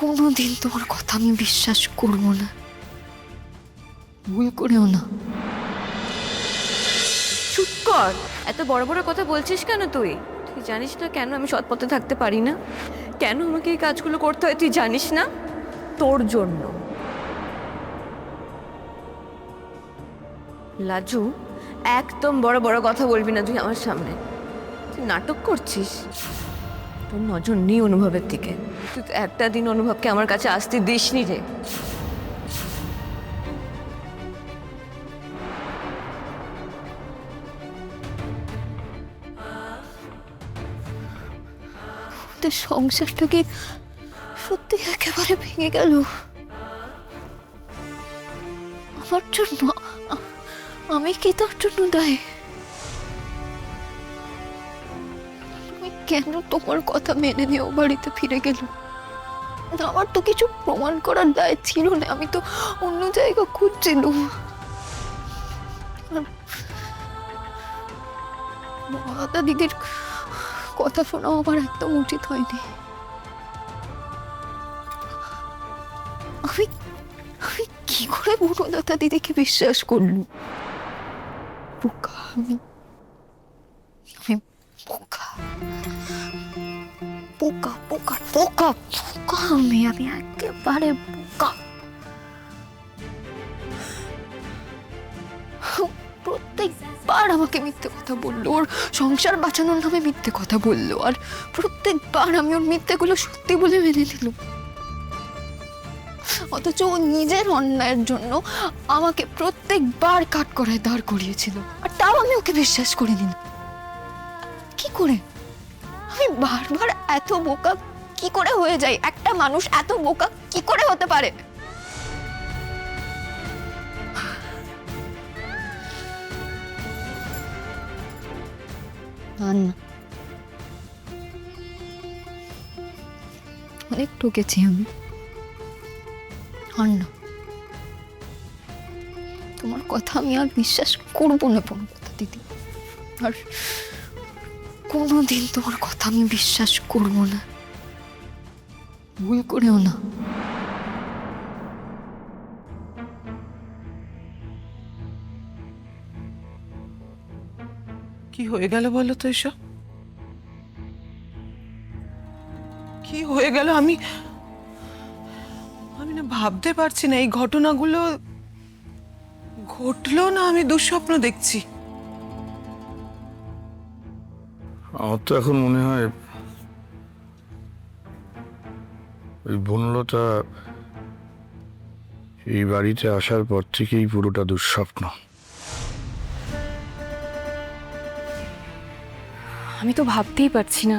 কোনোদিন তোমার কথা আমি বিশ্বাস করব না, ভুল করেও না। চুপ কর। এত বড় বড় কথা বলছিস কেন তুই? তুই জানিস না কেন আমি সৎ পথে থাকতে পারি না? কেন আমাকে এই কাজগুলো করতে হয় তুই জানিস না? তোর জন্য। লাজু, একদম বড় বড় কথা বলবি না তুই আমার সামনে। তুই নাটক করছিস। তোর নজর নেই অনুভবের দিকে। তুই তো একটা দিন অনুভবকে আমার কাছে আসতে দিসনি রে। তোর সংসারটাকে সত্যি একেবারে ভেঙে গেল আমার জন্য। আমি কি তার জন্য দায়ী? তুমি কেন তোমার কথা মেনে নিয়ে ও বাড়িতে ফিরে গেল? আমার তো কিছু প্রমাণ করার দায় ছিল না, আমি তো অন্য জায়গা খুঁজছিলাম। মহাদা দিদির কথা শোনা আমার একদম উচিত হয়নি। আমি আমি কি করে বনলতা দিদিকে বিশ্বাস করলুম? বোকা আমি, আমি বোকা বোকা বোকা বোকা বোকা আমি একেবারে বোকা। প্রত্যেকবার আমাকে মিথ্যে কথা বললো, ওর সংসার বাঁচানোর নামে মিথ্যে কথা বললো, আর প্রত্যেকবার আমি ওর মিথ্যেগুলো সত্যি বলে মেনে নিলাম। অথচ ও নিজের অন্যায়ের জন্য আমাকে প্রত্যেকবার কাঠগড়ায় দাঁড় করিয়েছিল, আর তাও আমি ওকে বিশ্বাস করিনি। কি করে আমি বারবার এত বোকা কি করে হয়ে যাই? একটা মানুষ এত বোকা কি করে হতে পারে? অনেক ঠকেছি আমি। আর না, তোমার কথা আমি আর বিশ্বাস করবো না বনলতা দিদি। আর কোনোদিন তোমার কথা আমি বিশ্বাস করব না, ভুল করেও না। কি হয়ে গেল বলো তো এসব? কি হয়ে গেল? আমি আমি না ভাবতে পারছি না, এই ঘটনাগুলো ঘটলো না আমি দুঃস্বপ্ন দেখছি। আমার তো এখন মনে হয় ওই বনলতা এই বাড়িতে আসার পর থেকেই পুরোটা দুঃস্বপ্ন। আমি তো ভাবতেই পারছি না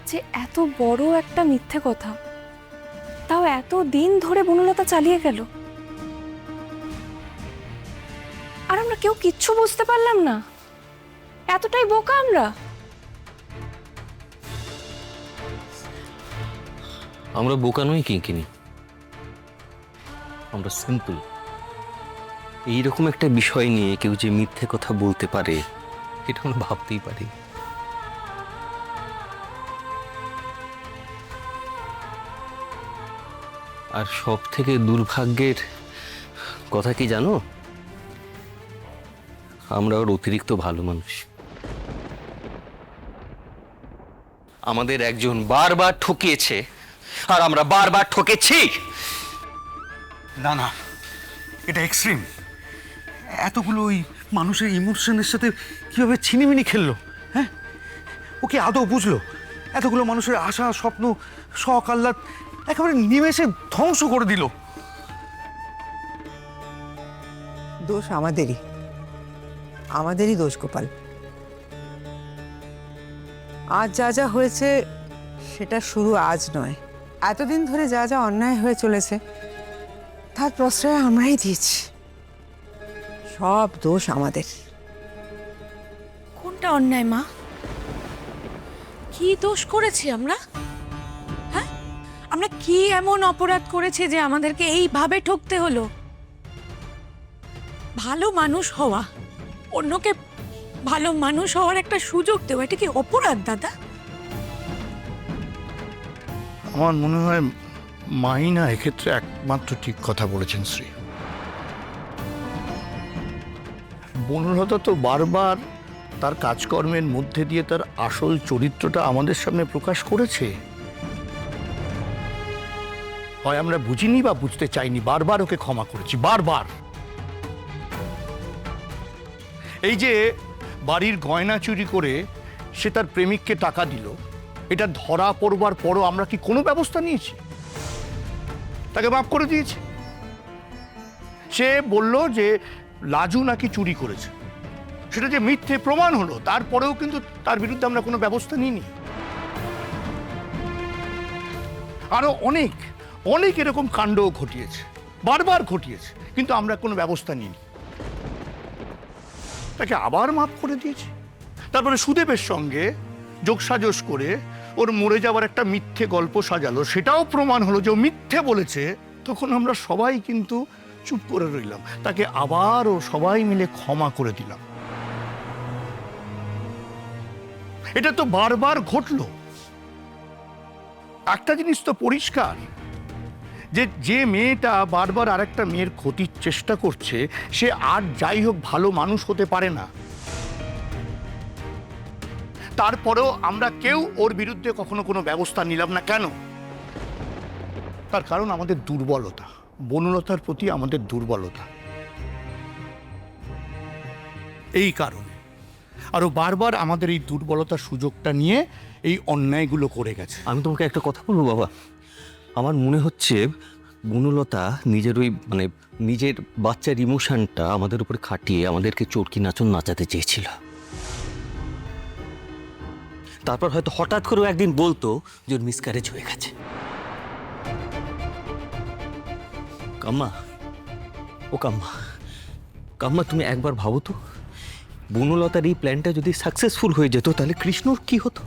যে এত বড় একটা মিথ্যে কথা তাও এত দিন ধরে বনলতা চালিয়ে গেল, আর আমরা কেউ কিচ্ছু বুঝতে পারলাম না। এতটাই বোকা আমরা। আমরা বোকা নই কিঙ্কিনি, আমরা সিম্পল। এইরকম একটা বিষয় নিয়ে কেউ যে মিথ্যে কথা বলতে পারে এটা আমরা ভাবতেই পারি। আর সব থেকে দুর্ভাগ্যের কথা কি জানো, আমরা ওর অতিরিক্ত ভালো মানুষ। আমাদের একজন বারবার ঠকিয়েছে আর আমরা বারবার ঠকেছি। না না, এটা এক্সট্রিম। এতগুলো ওই মানুষের ইমোশনের সাথে কিভাবে ছিনিমিনি খেললো? হ্যাঁ, ও কি আদৌ বুঝলো? এতগুলো মানুষের আশা, স্বপ্ন, শখ, আহ্লাদ একেবারে নিমেষে ধ্বংস করে দিল। দোষ আমাদেরই, আমাদেরই দোষ গোপাল। আজ যা যা হয়েছে সেটা শুরু আজ নয়, এতদিন ধরে যা যা অন্যায় হয়ে চলেছে তার প্রশ্রয় আমরাই দিয়েছি। সব দোষ আমাদের। কোনটা অন্যায় মা? কি দোষ করেছি আমরা? হ্যাঁ, আমরা কি এমন অপরাধ করেছি যে আমাদেরকে এইভাবে ঠকতে হলো? ভালো মানুষ হওয়া, অন্যকে ভালো মানুষ হওয়ার একটা সুযোগ দেওয়া, এটা কি অপরাধ দাদা? আমার মনে হয় মাই না এক্ষেত্রে একমাত্র ঠিক কথা বলেছেন শ্রী। বনলতা তো বারবার তার কাজকর্মের মধ্যে দিয়ে তার আসল চরিত্রটা আমাদের সামনে প্রকাশ করেছে। হয় আমরা বুঝিনি বা বুঝতে চাইনি, বারবার ওকে ক্ষমা করেছি, বারবার। এই যে বাড়ির গয়না চুরি করে সে তার প্রেমিককে টাকা দিল, এটা ধরা পড়বার পরও আমরা কি কোনো ব্যবস্থা নিয়েছি? তাকে মাফ করে দিয়েছি। সে বলল যে লাজু নাকি চুরি করেছে, সেটা যে মিথ্যে প্রমাণ হলো, তারপরেও কিন্তু তার বিরুদ্ধে আমরা কোনো ব্যবস্থা নিইনি। আরো অনেক অনেক এরকম কাণ্ডও ঘটিয়েছে, বারবার ঘটিয়েছে, কিন্তু আমরা কোনো ব্যবস্থা নিইনি। তাকে আবার মাফ করে দিয়েছি। তারপরে সুদেবের সঙ্গে যোগসাজশ করে ওর মরে যাওয়ার একটা মিথ্যে গল্প সাজালো, সেটাও প্রমাণ হলো যে ও মিথ্যে বলেছে। তখন আমরা সবাই কিন্তু চুপ করে রইলাম, তাকে আবারও সবাই মিলে ক্ষমা করে দিলাম। এটা তো বারবার ঘটলো। একটা জিনিস তো পরিষ্কার, যে মেয়েটা বারবার আরেকটা মেয়ের ক্ষতির চেষ্টা করছে, সে আর যাই হোক ভালো মানুষ হতে পারে না। তারপরেও আমরা কেউ ওর বিরুদ্ধে কখনো কোনো ব্যবস্থা নিলাম না। কেন? তার কারণ আমাদের দুর্বলতা, বনলতার প্রতি আমাদের দুর্বলতা। এই কারণে আরো বারবার আমাদের এই দুর্বলতার সুযোগটা নিয়ে এই অন্যায়গুলো করে গেছে। আমি তোমাকে একটা কথা বলবো বাবা, আমার মনে হচ্ছে বনলতা নিজের ওই নিজের বাচ্চার ইমোশনটা আমাদের উপরে খাটিয়ে আমাদেরকে চরকি নাচন নাচাতে চেয়েছিল। তারপর হয়তো হঠাৎ করে একদিন বলতো যে ওর মিসক্যারেজ হয়ে গেছে। কাম্মা, ও কাম্মা, কাম্মা তুমি একবার ভাবো তো, বনলতার এই প্ল্যানটা যদি সাকসেসফুল হয়ে যেত তাহলে কৃষ্ণর কি হতো?